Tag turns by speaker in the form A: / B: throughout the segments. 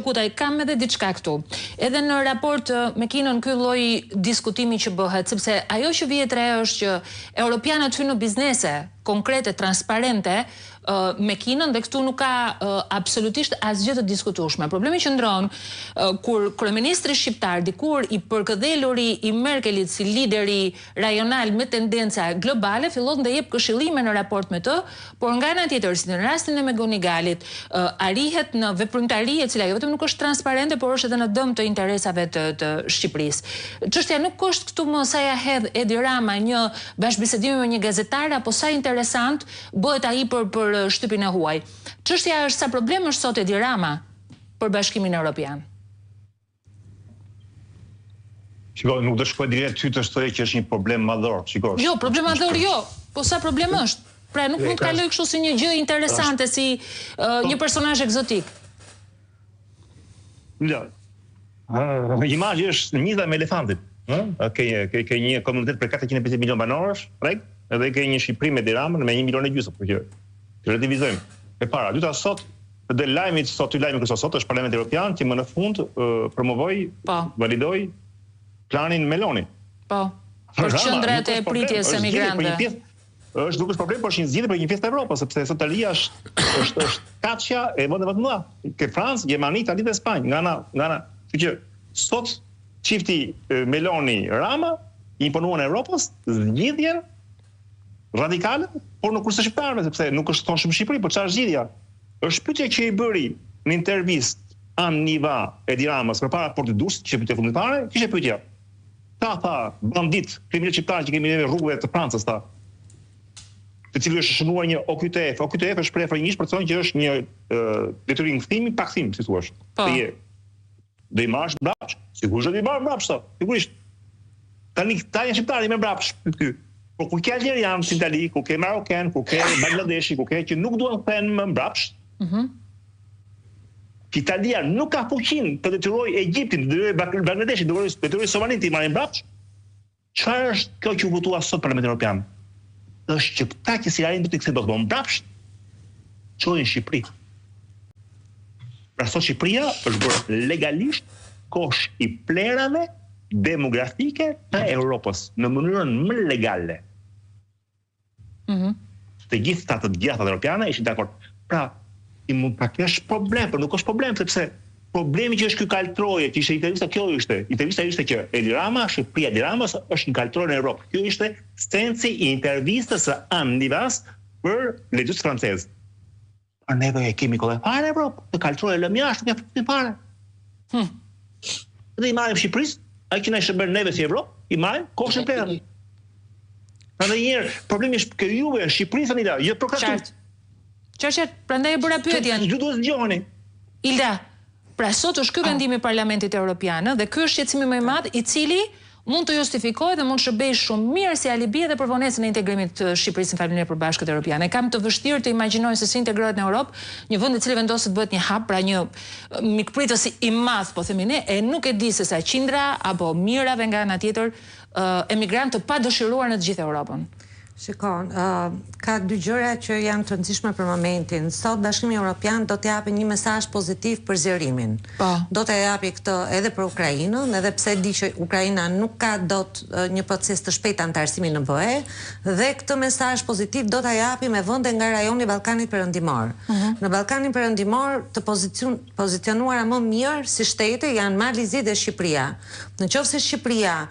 A: Kutaj, kam edhe diçka këtu. Edhe në raport me Kinën ky lloj diskutimi që bëhet, sepse ajo që vjet re është që europianët hynë në biznese konkrete, transparente me Kinën dhe këtu nuk ka absolutisht asgjë të diskutueshme. Problemi që ndron kur kryeministri shqiptar dikur i përkëdheluri i Merkelit si lideri rajonal me tendenca globale fillon të jep këshillime në raport me të, por nga ana tjetër, si në rastin e Megonigalit, arrihet në veprimtari e cila jo vetëm nuk është transparente, por është edhe në dëm të interesave të Shqipërisë. Çështja nuk është këtu më sa ja hedh Edi Rama një bashkëbisedim me një gazetar apo sa interesant bëhet ai për shtypin e huaj. Çështja është sa problem është sot Edi Rama për Bashkimin Evropian.
B: Shiko, nuk do shkoj direkt ty të shtoj që është një problem madhor, shikosh.
A: Jo, problem madhor jo, po sa problem është? Pra nuk mund të kaloj kështu si një gjë interesante, si një personazh egzotik.
B: Jo. Imazhi është njëta me elefantin. Ke një komunitet për 450 milion banorësh, rreg? Edhe ke një Shqipëri me Edi Ramën me 1,5 milion, për që relativizojmë. E para, dyta sot, dhe lajmi kërso sot është Parlamenti Evropian që më në fund promovoi, validoi planin Meloni.
A: Po. Për qendrat e pritjes së migrantëve.
B: Nuk është problem, por është një zgjidhje për një pjesë të Evropës, sepse sot Italia është kaçja e vendeve të mëdha. Ke Francë, Gjermani, Itali dhe Spanjë, nga ana. Kështu që sot çifti Meloni Rama i imponuan Evropës zgjidhjen radikale, por nuk kurse shqiptarëve, sepse nuk është thonë shumë Shqipëri, por çfarë zgjidhja? Është pyetja që i bëri në intervistë Anniva Edi Ramës përpara Portit Durrësit, që pyetja funditare, kishte pyetja. Ta tha bandit, kriminal shqiptar që kemi në rrugëve të Francës, ta. Të cilë është shënuar një OQTF. OQTF është shprehje frëngjisht për të thënë që është një detyrim kthimi pa kthim, si thua. Do i marrësh mbrapsht, sigurisht do i marrë mbrapsht, sigurisht. Tani janë shqiptarë me mbrapsht këtu. Por ku ke algerian si Itali, ku ke marokan, ku ke bangladeshi, ku ke që nuk duan të thënë më mbrapsht. Italia nuk ka fuqinë të detyrojë Egjiptin, të detyrojë Bangladeshin, të detyrojë Somalinë të marrin mbrapsht. Çfarë është kjo që u votua sot Parlamenti Evropian? Është që këta që si arrin do të kthehen më mbrapsht, çojnë Shqipëri. Pra sot Shqipëria është bërë legalisht kosh i plerave demografike të Europës në mënyrën më legale. Të gjitha të gjathat europiane ishin dakord. Pra, i mund ta kesh problem, por nuk është problem sepse problemi që është ky kaltroje, që ishte intervista, kjo ishte. Intervista ishte që Edi Rama, Shqipëria Edi Ramës është një kaltroje në Europë. Kjo ishte sensi i intervistës së Andivas për lexues francez. Por neve e kemi kohë fare në Europë, të kaltroje lëm jashtë, nuk e fare. Dhe i marrim Shqipërisë, ai që na shërben neve si Evropë, i marrim koshën plera. Prandaj njëherë, problemi është që juve në Shqipëri thani la, jo prokratur.
A: Qartë, prandaj e bëra pyetjen.
B: Ju duhet zgjoni.
A: Ilda, pra sot është ky vendimi i Parlamentit Evropian dhe ky është shqetësimi më i madh i cili mund të justifikohet dhe mund të shërbejë shumë mirë si alibi edhe për vonesën e integrimit të Shqipërisë në familjen e përbashkët evropiane. Kam të vështirë të imagjinoj se si integrohet në Europë, një vend i cili vendoset bëhet një hub, pra një mikpritës i madh, po themi ne, e nuk e di se sa qindra apo mirave nga ana tjetër emigrantë të padëshiruar në të gjithë Europën.
C: Shikon, ka dy gjëra që janë të rëndësishme për momentin. Sot Bashkimi Evropian do të japë një mesazh pozitiv për zgjerimin. Do të japë këtë edhe për Ukrainën, edhe pse di që Ukraina nuk ka dot një proces të shpejtë antarësimi në BE, dhe këtë mesazh pozitiv do ta japi me vende nga rajoni Ballkanit Perëndimor. Në Ballkanin Perëndimor të pozicionuara më mirë si shtete janë Malizi dhe Shqipëria. Nëse Shqipëria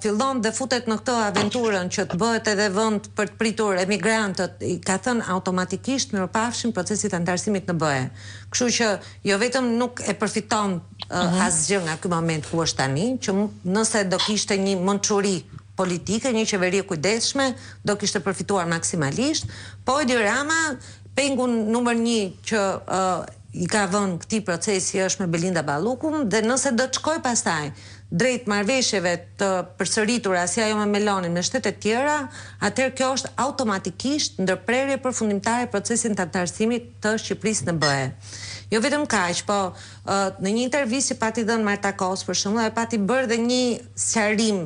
C: fillon dhe futet në këtë aventurën që të bëhet edhe vend për të pritur emigrantët, i ka thënë automatikisht mirëpafshim procesit antarësimit në BE. Kështu që jo vetëm nuk e përfiton asgjë nga ky moment ku është tani, që nëse do kishte një mençuri politike, një qeveri e kujdesshme, do kishte përfituar maksimalisht, po Edi Rama, pengun numër 1 që i ka vënë këtij procesi është me Belinda Ballukun, dhe nëse do të shkoj pastaj drejt marrëveshjeve të përsëritura si ajo me Melonin me shtete tjera, atëherë kjo është automatikisht ndërprerje përfundimtare e procesit të antarësimit të Shqipërisë në BE. Jo vetëm kaq, po në një intervistë që pati dhënë Marta Kos, për shembull, ai pati bërë dhe një sqarim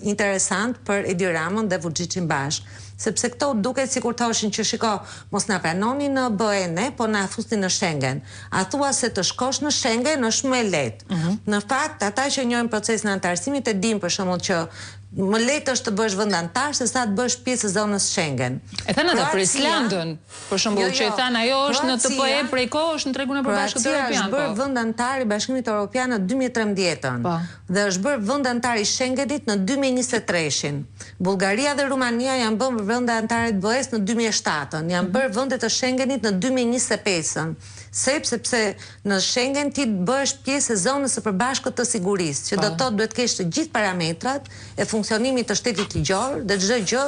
C: interesant për Edi Ramën dhe Vučićin bashkë. sepse këto duket sikur thoshin që shiko, mos na pranoni në BE, po na fusni në Schengen. A thua se të shkosh në Schengen është më e lehtë. Në fakt, ata që njohin procesin e anëtarësimit e dinë për shembull që më lehtë është të bësh vend anëtar se sa të bësh pjesë e zonës Schengen.
A: E thanë edhe për Islandën, për shembull, që i thanë ajo është në TPE prej kohësh në tregun e Bashkimit Evropian.
C: Kroacia është bërë vend anëtar i Bashkimit Evropian në 2013-ën dhe është bërë vend anëtar i Schengenit në 2023-shin. Bullgaria dhe Rumania janë bërë vende anëtare të BE-s në 2007-ën, janë bërë vende të Schengenit në 2025-ën. Sepse në Schengen ti bësh pjesë e zonës së përbashkët të sigurisë, që do të thotë duhet kesh të gjithë parametrat e funksionimit të shtetit ligjor dhe çdo gjë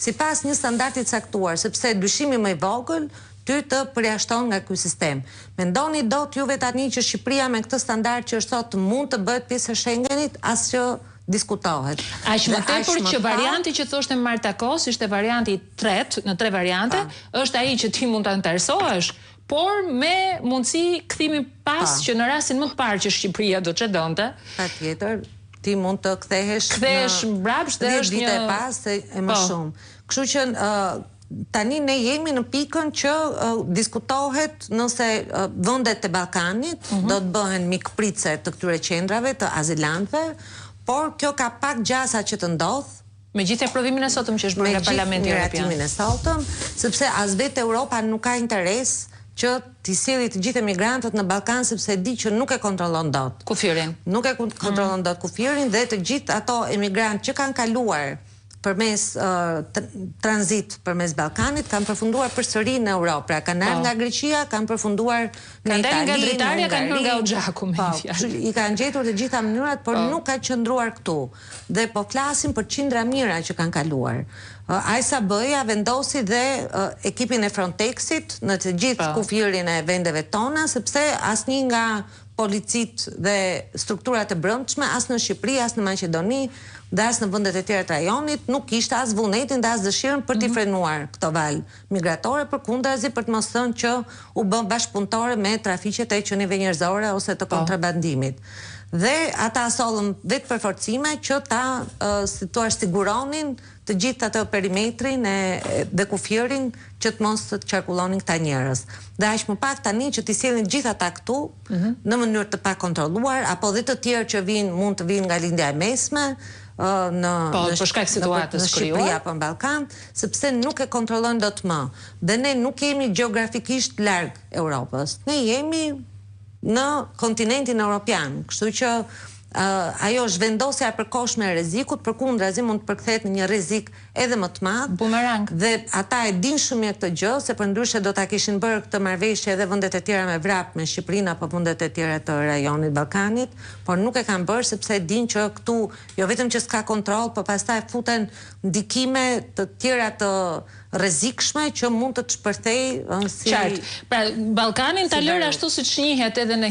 C: sipas një standardi të caktuar, sepse dyshimi më i vogël ty të përjashton nga ky sistem. Mendoni dot juve tani që Shqipëria me këtë standard që është thotë mund të bëhet pjesë e Schengenit, asgjë diskutohet.
A: Aq më tepër që varianti që thoshte Marta Kos ishte varianti i tretë në 3 variante, është ai që ti mund ta anëtarësohesh, por me mundësi kthimi pas që në rastin më të parë që Shqipëria do çedonte.
C: Patjetër, ti mund të kthehesh
A: mbrapsht dhe është
C: një e pas e më shumë. Kështu që tani ne jemi në pikën që diskutohet nëse vendet e Ballkanit do të bëhen mikpritse të këtyre qendrave të azilantëve, por kjo ka pak gjasa që të ndodh.
A: Me gjithë aprovimin e sotëm që është bërë nga Parlamenti Evropian.
C: Me gjithë miratimin e sotëm, sepse as vetë Europa nuk ka interes që t'i sjellë të gjithë emigrantët në Ballkan sepse di që nuk e kontrollon dot
A: kufirin.
C: Nuk e kontrollon dot kufirin dhe të gjithë ato emigrantë që kanë kaluar përmes tranzit përmes Ballkanit kanë përfunduar përsëri në Europë. Pra kanë ardhur nga Greqia, kanë përfunduar në Itali,
A: nga dritaria, kanë hyrë nga Oxhaku me fjalë.
C: I kanë gjetur të gjitha mënyrat, por nuk ka qëndruar këtu. Dhe po flasim për qindra mijëra që kanë kaluar. Ajsa BE-ja vendosi dhe ekipin e Frontexit në të gjithë kufirin e vendeve tona, sepse asnjë nga policit dhe strukturat e brendshme, as në Shqipëri, as në Maqedoni, dhe as në vendet e tjera të rajonit, nuk kishte as vullnetin dhe as dëshirën për t'i frenuar këto valë migratore, përkundrazi për të mos thënë që u bën bashkëpunëtore me trafiqet e qenieve njerëzore ose të kontrabandimit. Dhe ata sollën vetë përforcime që ta siguronin të gjithë atë perimetrin dhe kufirin që të mos të qarkullonin këta njerëz. Dhe aq më pak tani që t'i sjellin gjithë ata këtu në mënyrë të pakontrolluar, apo dhe të tjerë që mund të vinë nga lindja e mesme,
A: për shkak situatës
C: në Shqipëri apo në Ballkan, sepse nuk e kontrollojnë dot më. Dhe ne nuk jemi gjeografikisht larg Europës. Ne jemi në kontinentin evropian, kështu që ajo zhvendosja e përkohshme e rrezikut përkundrazi mund të përkthehet në një rrezik edhe më të madh.
A: Bumerang.
C: Dhe ata e dinë shumë mirë këtë gjë, se përndryshe do ta kishin bërë këtë marrëveshje edhe vendet e tjera me vrap me Shqipërinë apo vendet e tjera të rajonit Ballkanit, por nuk e kanë bërë sepse e dinë që këtu jo vetëm që s'ka kontroll, por pastaj futen ndikime të tjera të rrezikshme që mund të të shpërthejë si...
A: Qartë. Pra, Ballkanin ta lër ashtu siç njihet edhe në